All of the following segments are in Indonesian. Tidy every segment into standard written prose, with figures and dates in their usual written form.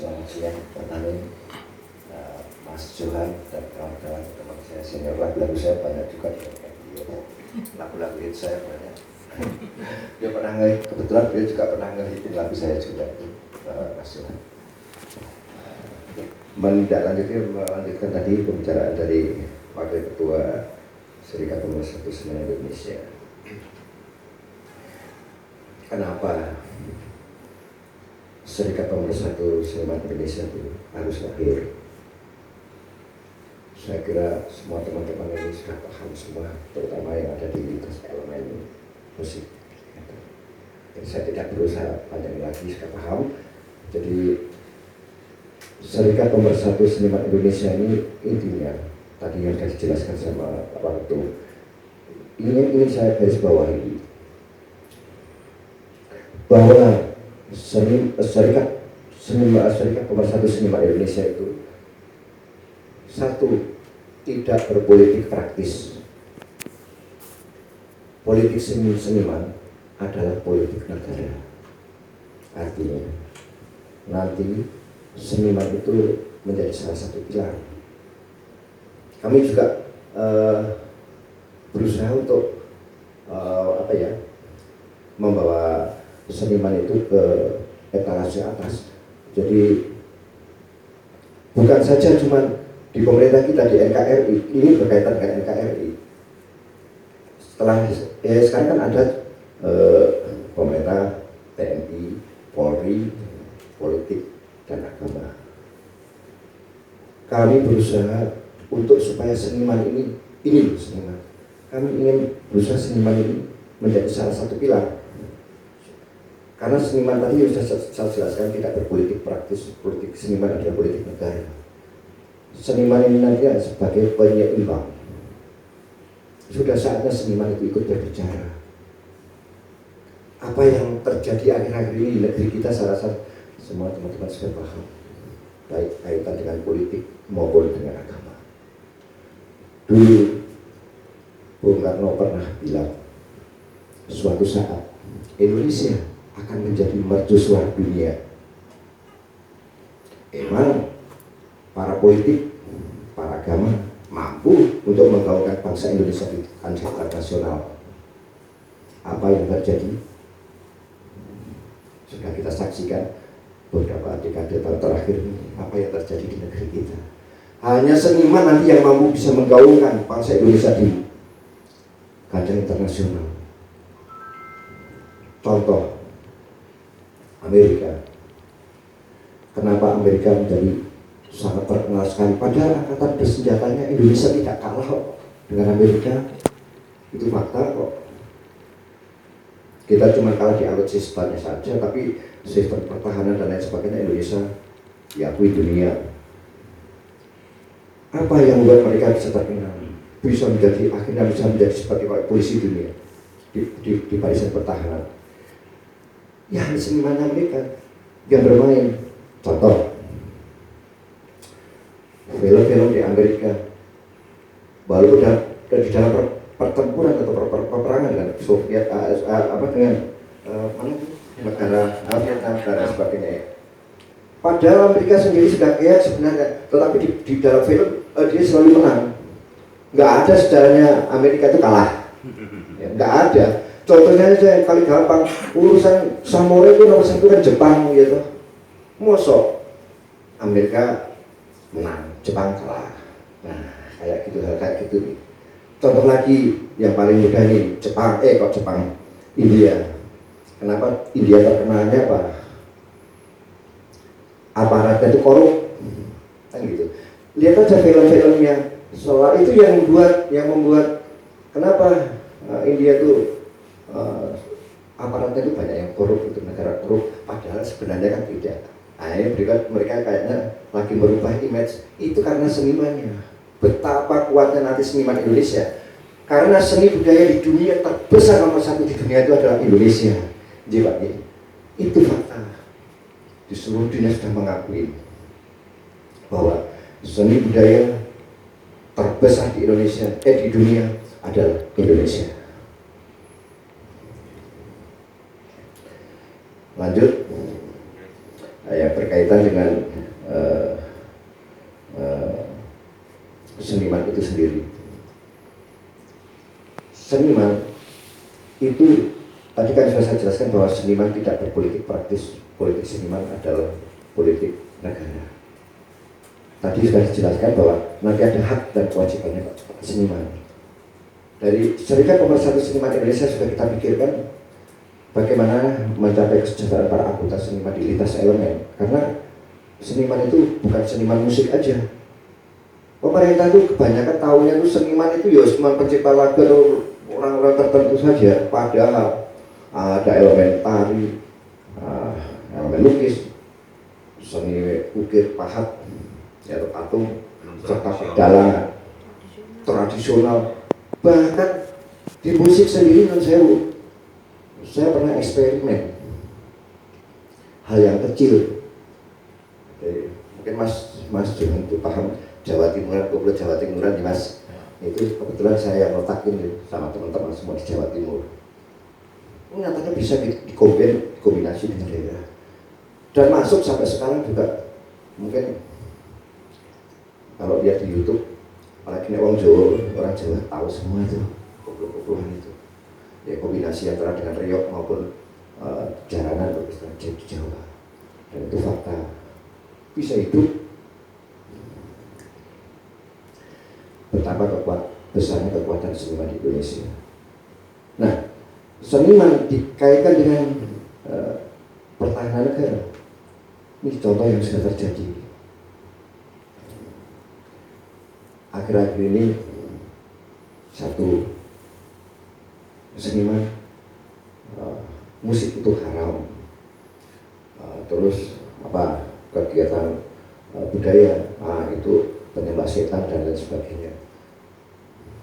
Selamat siang Pak Tani, Mas Johan dan kawan-kawan teman saya senior. Lagu-lagu saya banyak juga lagu-lagu hit saya banyak. Dia pernah kebetulan dia juga pernah ngehitin lagu saya juga itu, Mas Johan. Melanjutkan tadi pembicaraan dari Wakil Ketua Serikat Pemersatu Seniman Indonesia. Kenapa Serikat Pemersatu Seniman Indonesia itu harus lahir? Saya kira semua teman-teman ini sudah paham semua, terutama yang ada di lintas elemen musik. Jadi saya tidak berusaha panjang lagi, sudah paham. Jadi Serikat Pemersatu Seniman Indonesia ini intinya tadi yang sudah dijelaskan sama Pak Waktu. Ini saya garis bawahi bahwa Serikat Pemersatu Seniman Indonesia itu satu, tidak berpolitik praktis. Politik seniman adalah politik negara. Artinya nanti seniman itu menjadi salah satu pilar. Kami juga berusaha untuk membawa seniman itu ke etalase atas. Jadi bukan saja cuma di pemerintah kita, di NKRI, ini berkaitan dengan NKRI. Sekarang kan ada pemerintah, TNI, Polri, politik, dan agama. Kami berusaha untuk supaya seniman ini seniman. Kami ingin berusaha seniman ini menjadi salah satu pilar. Karena seniman tadi sudah saya jelaskan tidak berpolitik praktis, politik seniman adalah politik negara. Seniman ini nanti sebagai penyeimbang. Sudah saatnya seniman itu ikut berbicara. Apa yang terjadi akhir-akhir ini di negeri kita, saya rasa semua teman-teman sudah paham, baik kaitan dengan politik maupun dengan agama. Dulu Bung Karno pernah bilang, suatu saat Indonesia akan menjadi mercusuar dunia. Emang para politik, para agama mampu untuk menggaungkan bangsa Indonesia di kancah internasional. Apa yang terjadi? Sudah kita saksikan beberapa dekade terakhir ini, apa yang terjadi di negeri kita. Hanya seniman nanti yang mampu bisa menggaungkan bangsa Indonesia di kancah internasional. Contoh Amerika. Kenapa Amerika menjadi sangat terkenal sekali? Padahal angkatan bersenjatanya Indonesia tidak kalah dengan Amerika. Itu fakta kok. Kita cuma kalah di alutsistanya saja, tapi sistem pertahanan dan lain sebagainya Indonesia diakui dunia. Apa yang membuat mereka bisa terkenal? Akhirnya bisa menjadi seperti polisi dunia di barisan pertahanan. Ya, senimannya mereka yang bermain. Contoh, film-film di Amerika, baru udah di dalam pertempuran atau peperangan dengan Soviet, dengan negara Vietnam dan sebagainya. Padahal Amerika sendiri sudah kaya sebenarnya, tetapi di dalam film dia selalu menang. Nggak ada sejarahnya Amerika itu kalah, ya, nggak ada. Contohnya aja yang paling gampang, urusan samurai itu nomor satu kan Jepang gitu. Mosok Amerika menang, Jepang kalah. Nah, kayak gitu, hal kayak gitu nih. Contoh lagi yang paling mudah nih, Jepang, India. Kenapa India terkenalnya apa? Aparatnya itu korup, kan gitu. Lihat aja film-filmnya, soal itu yang membuat kenapa India tuh aparatnya itu banyak yang korup, itu negara korup, padahal sebenarnya kan tidak. Mereka kayaknya lagi merubah image itu karena senimannya. Betapa kuatnya nanti seniman Indonesia, karena seni budaya di dunia terbesar nomor satu di dunia itu adalah Indonesia. Jadi itu fakta. Di seluruh dunia sudah mengakui bahwa seni budaya terbesar di Indonesia, di dunia adalah Indonesia. Lanjut, yang berkaitan dengan seniman itu sendiri. Seniman itu tadi kan sudah saya jelaskan bahwa seniman tidak berpolitik praktis. Politik seniman adalah politik negara. Tadi sudah dijelaskan bahwa nanti ada hak dan kewajibannya seniman. Dari Serikat Pemersatu Seniman Indonesia sudah kita pikirkan bagaimana mencapai kesejahteraan para anggota seniman di lintas elemen. Karena seniman itu bukan seniman musik aja. Pemerintah itu kebanyakan tahunya itu seniman itu ya cuma pencipta lagu atau orang-orang tertentu saja. Padahal ada elemen tari, elemen lukis, seni ukir pahat, atau patung, serta pedalangan tradisional. Bahkan di musik sendiri saya pernah eksperimen hal yang kecil. Mungkin Mas Johan itu paham Jawa Timuran, Koplo Jawa Timuran nih Mas. Itu kebetulan saya yang letakkan sama teman-teman semua di Jawa Timur. Ini nyatanya bisa dikombinasi dengan daerah dan masuk sampai sekarang juga. Mungkin kalau lihat di YouTube, apalagi orang Jawa tahu semua itu koplo-koploan itu. Ya kombinasi antara dengan reog maupun jaranan atau istilah di Jawa. Dan itu fakta bisa hidup. Betapa besarnya kekuatan seniman di Indonesia. Nah, seniman dikaitkan dengan pertahanan negara. Ini contoh yang sudah terjadi. Akhir-akhir ini satu seniman musik itu haram, terus kegiatan budaya itu penyembah setan dan lain sebagainya.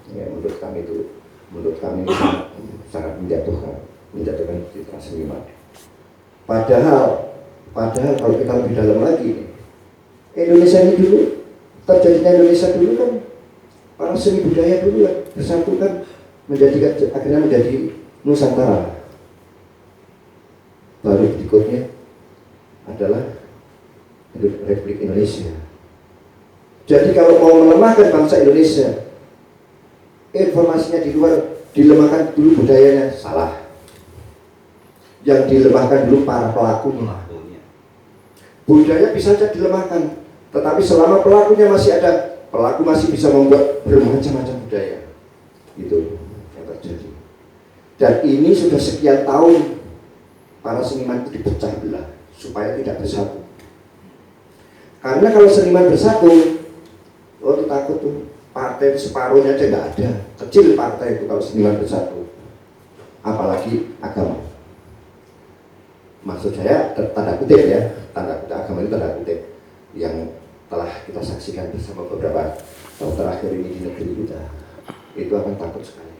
Ya, menurut kami sangat menjatuhkan citra seniman. Padahal kalau kita lebih dalam lagi, Indonesia ini dulu terjadinya Indonesia dulu kan para seni budaya dulu bersatu kan akhirnya menjadi Nusantara. Baru berikutnya adalah Republik Indonesia. Jadi kalau mau melemahkan bangsa Indonesia, informasinya di luar, dilemahkan dulu budayanya, salah. Yang dilemahkan dulu para pelakunya. Budaya bisa saja dilemahkan, tetapi selama pelakunya masih ada, pelaku masih bisa membuat bermacam-macam budaya. Itu yang terjadi. Dan ini sudah sekian tahun para seniman itu dipecah belah supaya tidak bersatu. Karena kalau seniman bersatu, tuh takut tuh partai separuhnya aja nggak ada, kecil partai itu kalau seniman bersatu, apalagi agama. Maksud saya tanda kutip ya, tanda kutip agama itu tanda kutip yang telah kita saksikan bersama beberapa tahun terakhir ini di negeri kita. Itu akan takut sekali.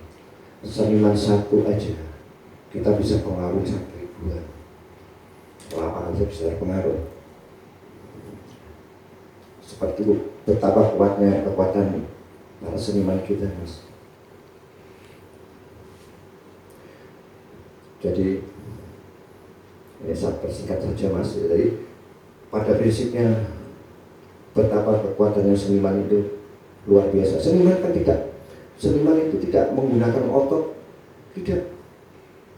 Seniman satu aja kita bisa pengaruh sampai ribuan, lapangan saja bisa terpengaruh. Seperti itu betapa kuatnya kekuatan para seniman kita, Mas. Jadi ini saya persingkat saja, Mas. Jadi pada prinsipnya betapa kekuatannya seniman itu luar biasa. Seniman itu tidak menggunakan otot, tidak.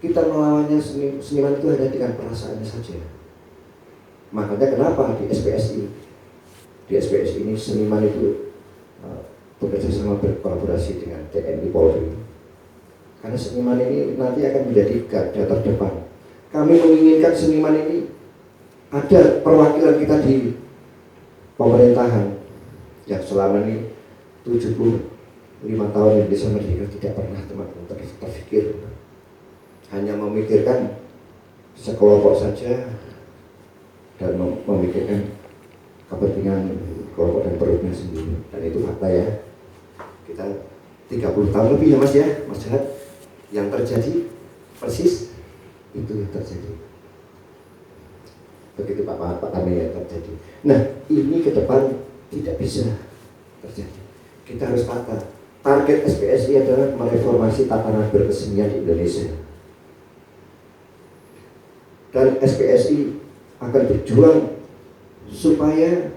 Kita melawannya seniman itu hanya dengan perasaannya saja. Makanya kenapa di SPSI ini seniman itu bekerja sama, berkolaborasi dengan TNI Polri. Karena seniman ini nanti akan menjadi garda terdepan. Kami menginginkan seniman ini ada perwakilan kita di pemerintahan yang selama ini 75 tahun Indonesia merdeka tidak pernah teman-teman terpikir, hanya memikirkan sekelompok saja dan memikirkan kepentingan kelompok dan perutnya sendiri. Dan itu fakta ya. Kita 30 tahun lebih ya Mas ya, Mas Jahat, yang terjadi persis itu yang terjadi. Begitu Pak kami yang terjadi. Nah, ini ke depan tidak bisa terjadi. Kita harus tata. Target SPSI adalah mereformasi tatanan berkesenian di Indonesia. Dan SPSI akan berjuang supaya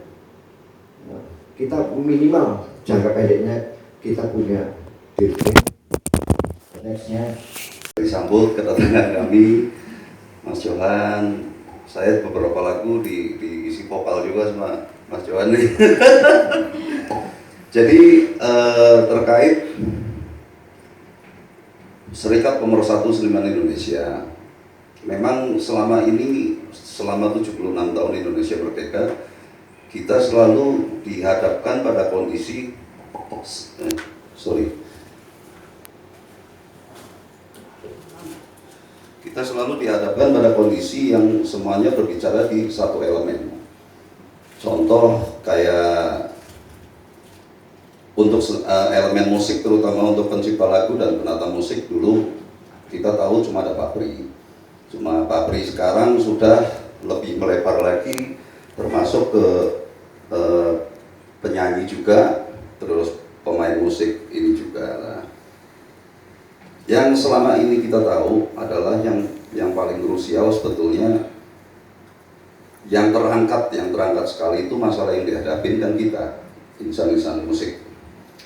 kita minimal jangka pendeknya kita punya dirjen. Nextnya disambut kedatangan kami Mas Johan. Saya beberapa lagu diisi vokal juga sama Mas Johan nih. Jadi terkait Serikat Pemersatu Seniman Indonesia, memang selama 76 tahun Indonesia merdeka, kita selalu dihadapkan pada kondisi kita selalu dihadapkan pada kondisi yang semuanya berbicara di satu elemen. Contoh kayak untuk elemen musik, terutama untuk pencipta lagu dan penata musik, dulu kita tahu cuma ada Papri. Cuma Papri sekarang sudah lebih melebar lagi, termasuk ke penyanyi juga, terus pemain musik ini juga. Nah, yang selama ini kita tahu adalah yang paling krusial sebetulnya, yang terangkat sekali itu masalah yang dihadapin kan kita insan-insan musik,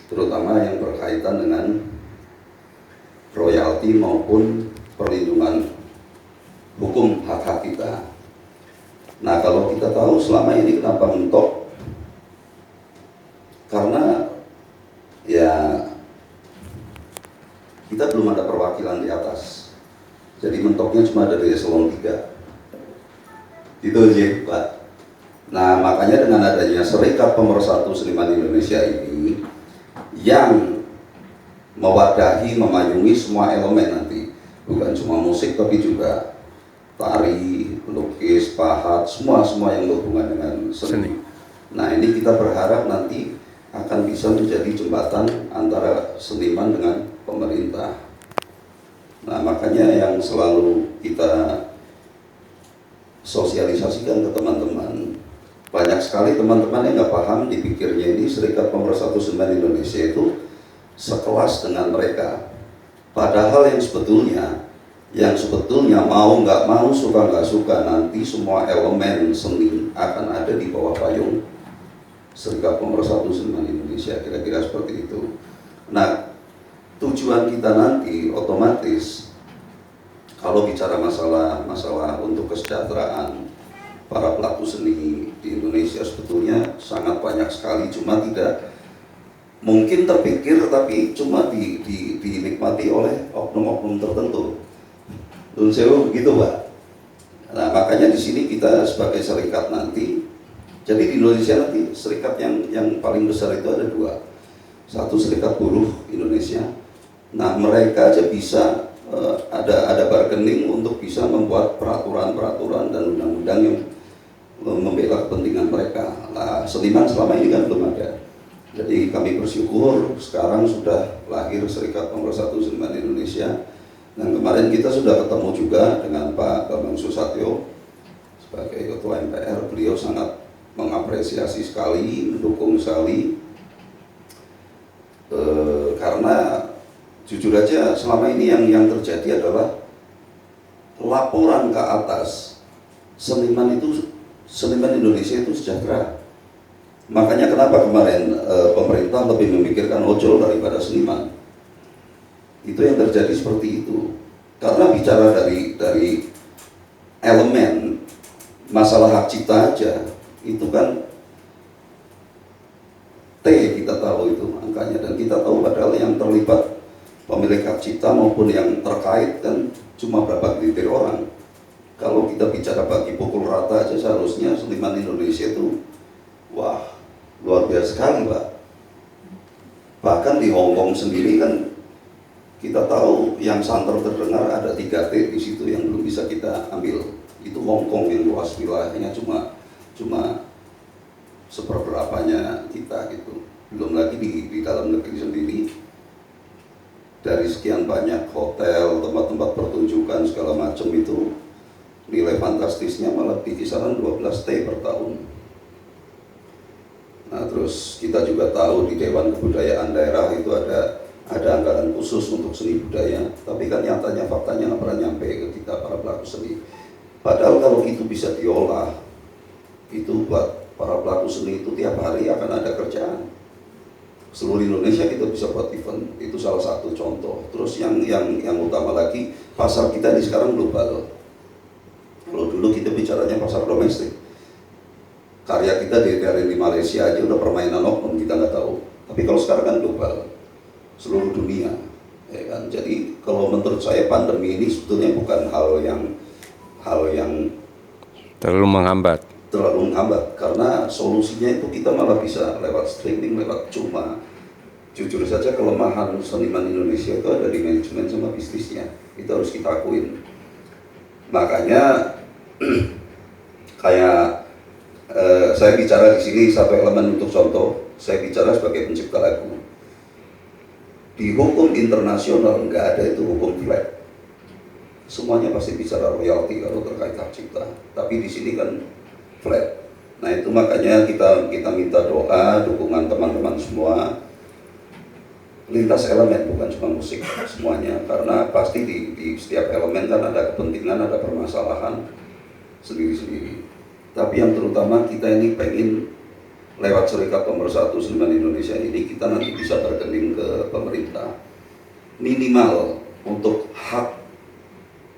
terutama yang berkaitan dengan royalti maupun perlindungan hukum hak-hak kita. Nah, kalau kita tahu selama ini kenapa mentok, karena ya kita belum ada perwakilan di atas, jadi mentoknya cuma dari eselon 3 itu aja, Pak. Nah, makanya dengan adanya Serikat Pemersatu Seniman Indonesia ini yang mewadahi, memayungi semua elemen nanti, bukan cuma musik tapi juga tari, lukis, pahat, semua yang berhubungan dengan seni. Nah, ini kita berharap nanti akan bisa menjadi jembatan antara seniman dengan pemerintah. Nah, makanya yang selalu kita sosialisasikan ke teman-teman, banyak sekali teman-teman yang nggak paham, dipikirnya ini Serikat Pemersatu Seniman Indonesia itu sekelas dengan mereka. Padahal yang sebetulnya mau nggak mau, suka nggak suka, nanti semua elemen seni akan ada di bawah payung Serikat Pemersatu Seniman Indonesia, kira-kira seperti itu. Nah, tujuan kita nanti otomatis kalau bicara masalah untuk kesejahteraan para pelaku seni di Indonesia sebetulnya sangat banyak sekali, cuma tidak mungkin terpikir, tapi cuma dinikmati oleh oknum-oknum tertentu. Menurut saya begitu, Pak. Nah, makanya di sini kita sebagai serikat nanti, jadi di Indonesia nanti serikat yang paling besar itu ada 2. Satu Serikat Buruh Indonesia. Nah, mereka aja bisa ada bargaining untuk bisa membuat peraturan-peraturan dan undang-undang yang membela kepentingan mereka. Nah, seniman selama ini kan belum ada. Jadi kami bersyukur sekarang sudah lahir Serikat Pemersatu Seniman Indonesia. Dan kemarin kita sudah ketemu juga dengan Pak Bambang Susatyo sebagai Ketua MPR. Beliau sangat mengapresiasi sekali, mendukung sekali, karena jujur aja selama ini yang terjadi adalah laporan ke atas, seniman Indonesia itu sejahtera. Makanya kenapa kemarin pemerintah lebih memikirkan ojol daripada seniman. Itu yang terjadi seperti itu. Karena bicara dari elemen masalah hak cipta aja, itu kan kita tahu itu angkanya, dan kita tahu padahal yang terlibat pemilik hak cipta maupun yang terkait kan cuma berapa gelintir orang. Kalau kita bicara bagi pukul rata aja, seharusnya seniman Indonesia itu wah luar biasa sekali, Pak. Bahkan di Hong Kong sendiri kan kita tahu yang santer terdengar ada 3T di situ yang belum bisa kita ambil. Itu Hong Kong yang luas wilayahnya cuma seperberapanya kita gitu. Belum lagi di dalam negeri sendiri, dari sekian banyak hotel, tempat-tempat pertunjukan segala macam itu, nilai fantastisnya malah di kisaran 12T per tahun. Nah, terus kita juga tahu di Dewan Kebudayaan Daerah itu ada anggaran khusus untuk seni budaya, tapi kan nyatanya faktanya nggak pernah nyampe ke kita para pelaku seni. Padahal kalau itu bisa diolah, itu buat para pelaku seni itu tiap hari akan ada kerjaan. Seluruh Indonesia kita bisa buat event, itu salah satu contoh. Terus yang utama lagi, pasar kita ini sekarang global. Kalau dulu kita bicaranya pasar domestik, karya kita dari Malaysia aja udah permainan oknum, kita nggak tahu. Tapi kalau sekarang kan global, seluruh dunia, ya kan. Jadi kalau menurut saya pandemi ini sebetulnya bukan hal yang terlalu menghambat, karena solusinya itu kita malah bisa lewat streaming, lewat cuma. Jujur saja kelemahan seniman Indonesia itu ada di manajemen sama bisnisnya, itu harus kita akuin. Makanya kayak saya bicara di sini satu elemen untuk contoh, saya bicara sebagai pencipta lagu. Di hukum internasional nggak ada itu hukum flat. Semuanya pasti bicara royalti kalau terkait hak cipta. Tapi di sini kan flat. Nah itu makanya kita minta doa, dukungan teman-teman semua. Lintas elemen, bukan cuma musik semuanya. Karena pasti di setiap elemen kan ada kepentingan, ada permasalahan sendiri-sendiri. Tapi yang terutama kita ini pengen lewat Serikat Pemersatu Seniman Indonesia ini kita nanti bisa berkening ke pemerintah. Minimal untuk hak,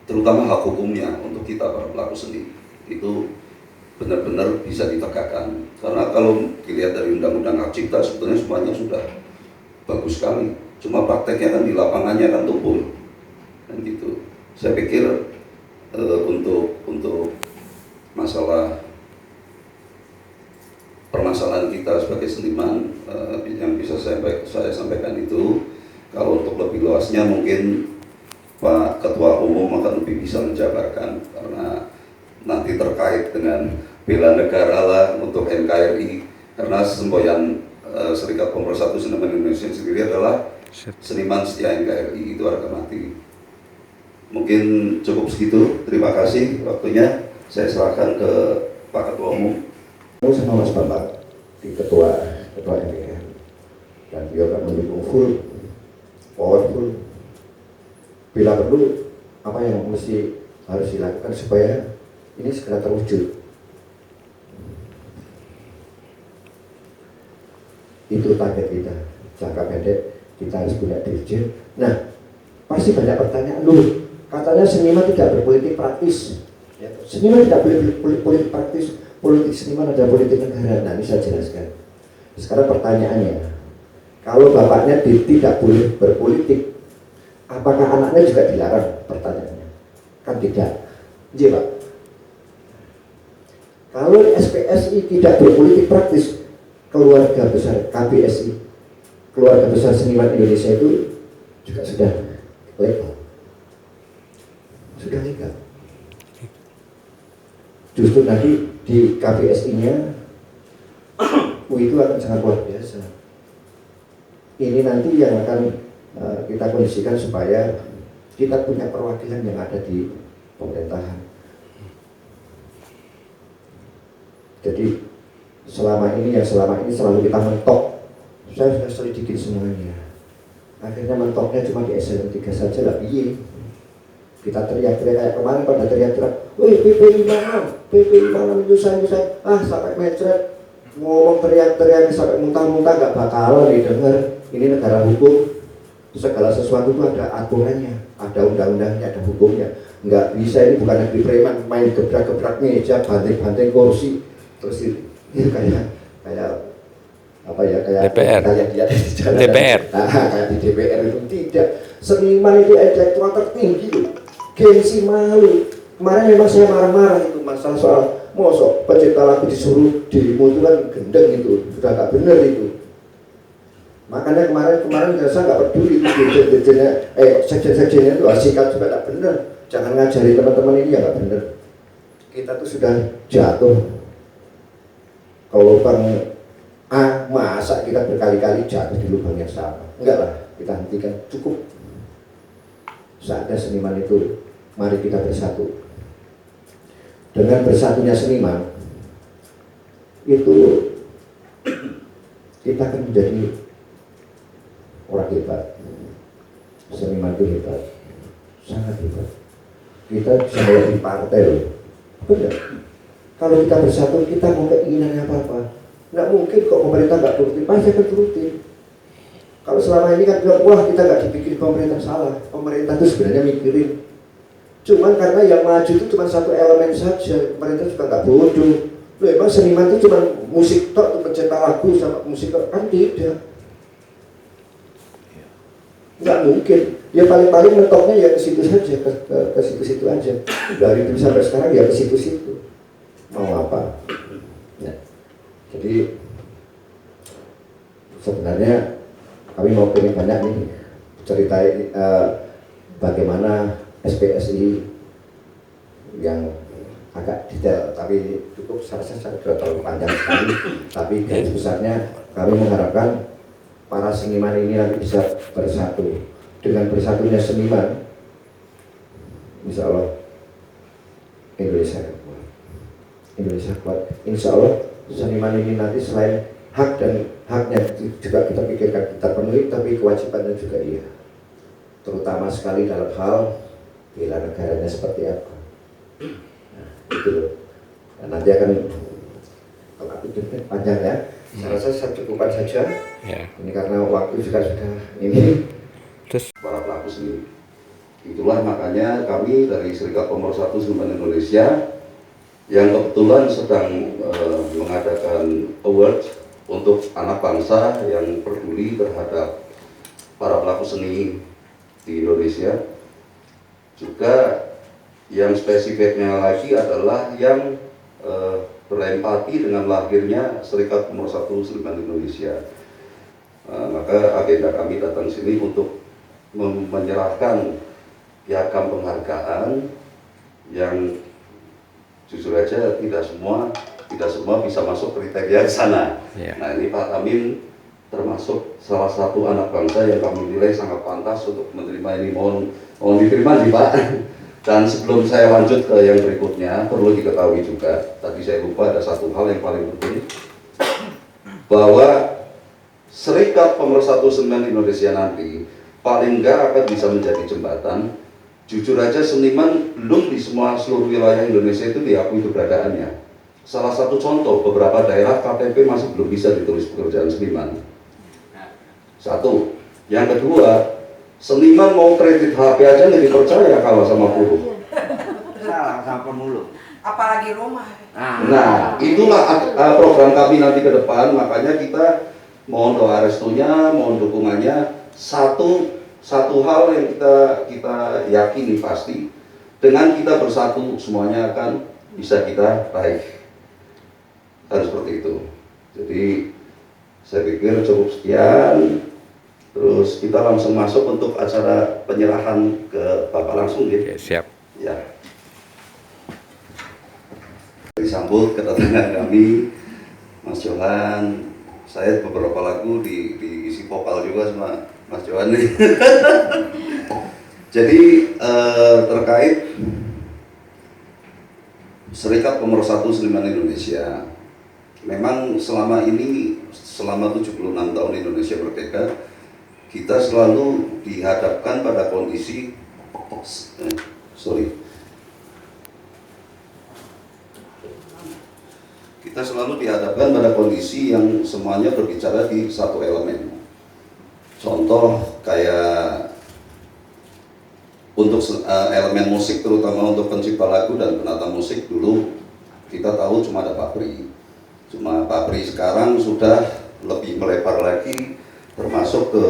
terutama hak hukumnya untuk kita para pelaku seni itu benar-benar bisa ditegakkan. Karena kalau dilihat dari Undang-Undang Hak Cipta sebetulnya semuanya sudah bagus sekali. Cuma prakteknya kan di lapangannya kan tumpul. Dan gitu. Saya pikir untuk masalah permasalahan kita sebagai seniman yang bisa saya sampaikan itu, kalau untuk lebih luasnya mungkin Pak Ketua Umum akan lebih bisa menjabarkan, karena nanti terkait dengan bela negara lah untuk NKRI, karena semboyan Serikat Pemersatu Seniman Indonesia sendiri adalah seniman setia NKRI, itu harga mati. Mungkin cukup segitu, terima kasih waktunya, saya serahkan ke Pak Ketua Umum. Sama Mas Bambang di ketua MPR, dan beliau akan mendukung full, powerful. Bila perlu, apa yang mesti harus dilakukan supaya ini segera terwujud. Itu target kita, jangka pendek kita harus punya dirjen. Nah, pasti banyak pertanyaan, loh, katanya seniman tidak berpolitik praktis. Seniman tidak boleh politik praktis. Politik seniman ada politik negara. Nah, ini saya jelaskan. Sekarang pertanyaannya, kalau bapaknya tidak boleh berpolitik, apakah anaknya juga dilarang? Pertanyaannya kan tidak. Iya Pak. Kalau SPSI tidak berpolitik praktis, keluarga besar KBSI, keluarga besar seniman Indonesia itu juga sudah legal. Sudah legal. Justru nanti di KBSI-nya itu akan sangat luar biasa. Ini nanti yang akan kita kondisikan supaya kita punya perwakilan yang ada di pemerintahan. Jadi selama ini selalu kita mentok. Saya sudah selidikin semuanya. Akhirnya mentoknya cuma di SLM 3 saja lah. Iya. Kita teriak-teriak kayak kemarin pada teriak-teriak, wih PPI mana menyusah, sampai mecret, ngomong teriak-teriak sampai muntah-muntah, gak bakalan didengar. Ini negara hukum, segala sesuatu itu ada aturannya, ada undang-undangnya, ada hukumnya. Nggak bisa, ini bukan negeri preman, main gebrak-gebrak meja, banting-banting kursi, terus itu kayak apa ya, kayak DPR. DPR. Kayak di DPR itu tidak. Seniman itu intelektual tertinggi loh. Gengsi malu. Kemarin memang saya marah-marah itu masalah soal mosok pencipta lagu disuruh demo itu kan gendeng itu, sudah nggak benar itu. Makanya kemarin saya nggak peduli itu sekjen-sekjennya itu sikat juga nggak benar. Jangan ngajari teman-teman ini yang nggak benar. Kita tuh sudah jatuh ke lubang masa kita berkali-kali jatuh di lubang yang sama. Enggak lah, kita hentikan, cukup. Saatnya seniman itu, mari kita bersatu. Dengan bersatunya seniman itu kita akan menjadi orang hebat. Seniman itu hebat, sangat hebat. Kita bisa melebihi partai loh. Benar. Kalau kita bersatu, kita mau keinginannya apa-apa. Nggak mungkin kok pemerintah nggak turutin, pasti akan turutin. Kalau selama ini kan bilang, wah kita nggak dibikin pemerintah salah. Pemerintah itu sebenarnya mikirin. Cuman karena yang maju itu cuma satu elemen saja, pemerintah juga nggak bodoh. Loh, emang seniman itu cuma musik tok, tuh pencetak lagu sama musik tok, kan tidak. Nggak mungkin. Ya paling-paling mentoknya ya ke situ saja, ke situ-situ aja. Dari dulu sampai sekarang ya ke situ-situ. Mau apa? Ya. Jadi sebenarnya kami mau pengen banyak nih ceritain bagaimana SPSI yang agak detail, tapi cukup saya terlalu panjang sekali. Tapi garis besarnya kami mengharapkan para seniman ini nanti bisa bersatu. Dengan bersatunya seniman, insya Allah Indonesia kuat. Indonesia kuat. Insya Allah seniman ini nanti selain hak dan haknya juga kita pikirkan kita penuhi, tapi kewajibannya juga iya. Terutama sekali dalam hal bela negaranya seperti apa. Nah, itu loh. Dan nanti akan kalau panjang ya. Saya rasa saya cukupkan saja. Ya. Ini karena waktu juga sudah ini. Terus para pelaku sendiri. Itulah makanya kami dari Serikat Pemersatu Seniman Indonesia yang kebetulan sedang mengadakan award untuk anak bangsa yang peduli terhadap para pelaku seni di Indonesia. Juga yang spesifiknya lagi adalah yang berempati dengan lahirnya Serikat Pemersatu Seniman Indonesia. Maka agenda kami datang sini untuk menyerahkan piagam penghargaan yang jujur aja tidak semua bisa masuk kriteria sana. Ya. Nah ini Pak Amin termasuk salah satu anak bangsa yang kami nilai sangat pantas untuk menerima ini. Mohon diterima nih Pak. Dan sebelum saya lanjut ke yang berikutnya, perlu diketahui juga, tadi saya lupa ada satu hal yang paling penting, bahwa Serikat Pemersatu Seniman Indonesia nanti paling enggak akan bisa menjadi jembatan. Jujur aja seniman belum di seluruh wilayah Indonesia itu diakui keberadaannya. Salah satu contoh, beberapa daerah KTP masih belum bisa ditulis pekerjaan seniman. Satu. Yang kedua, seniman mau kredit HP aja nggak dipercaya kalau sama buruh. Salah sama pemulung. Apalagi rumah. Nah, itulah program kami nanti ke depan. Makanya kita mohon doa restunya, mohon dukungannya. Satu hal yang kita yakini pasti, dengan kita bersatu semuanya akan bisa kita raih. Harus seperti itu. Jadi saya pikir cukup sekian. Terus kita langsung masuk untuk acara penyerahan ke Bapak langsung gitu. ya, siap. Ya. Disambut kedatangan kami, Mas Johan. Saya beberapa lagu diisi vokal juga sama Mas Johan nih. Jadi terkait Serikat Pemersatu Seniman Indonesia, memang selama 76 tahun Indonesia merdeka, kita selalu dihadapkan pada kondisi kita selalu dihadapkan pada kondisi yang semuanya berbicara di satu elemen. Contoh kayak untuk elemen musik, terutama untuk pencipta lagu dan penata musik, dulu kita tahu cuma ada Pak Pri. Cuma Pak Pri sekarang sudah lebih melebar lagi, termasuk ke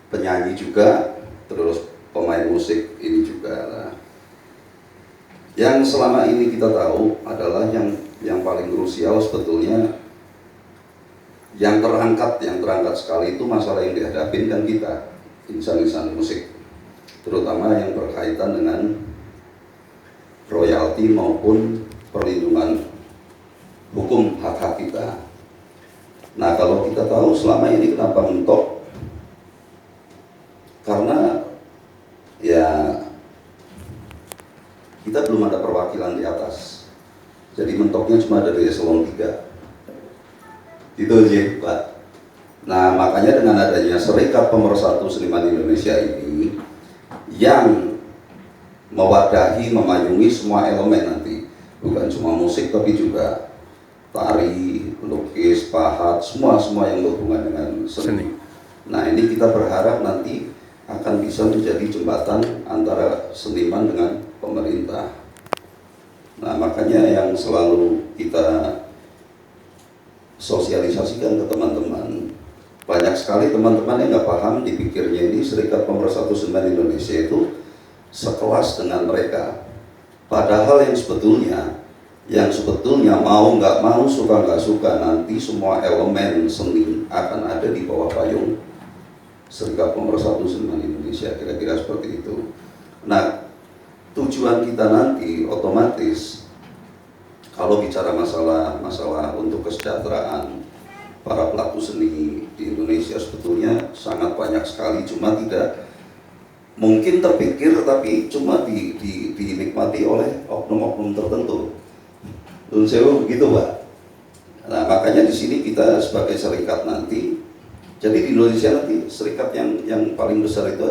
penyanyi juga, terus pemain musik ini juga. Nah, yang selama ini kita tahu adalah yang paling krusial sebetulnya, yang terangkat sekali itu masalah yang dihadapin kan kita, insan-insan musik, terutama yang berkaitan dengan royalti maupun perlindungan hukum hak-hak kita. Nah, kalau kita tahu selama ini kenapa mentok, karena ya kita belum ada perwakilan di atas. Jadi mentoknya cuma dari eselon 3. Itu aja, Pak. Nah, makanya dengan adanya Serikat Pemersatu Seniman Indonesia ini yang mewadahi, memayungi semua elemen nanti, bukan cuma musik tapi juga tari, lukis, pahat, semua yang berhubungan dengan seni. Nah ini kita berharap nanti akan bisa menjadi jembatan antara seniman dengan pemerintah. Nah makanya yang selalu kita sosialisasikan ke teman-teman, banyak sekali teman-teman yang nggak paham, dipikirnya ini Serikat Pemersatu Seniman Indonesia itu sekelas dengan mereka. Padahal yang sebetulnya mau nggak mau, suka nggak suka, nanti semua elemen seni akan ada di bawah payung Serikat Pemersatu Seniman Indonesia, kira-kira seperti itu. Nah, tujuan kita nanti otomatis kalau bicara masalah untuk kesejahteraan para pelaku seni di Indonesia sebetulnya sangat banyak sekali, cuma tidak mungkin terpikir, tapi cuma dinikmati oleh oknum-oknum tertentu. Menurut saya begitu, Pak. Nah, makanya di sini kita sebagai serikat nanti, jadi di Indonesia nanti serikat yang paling besar itu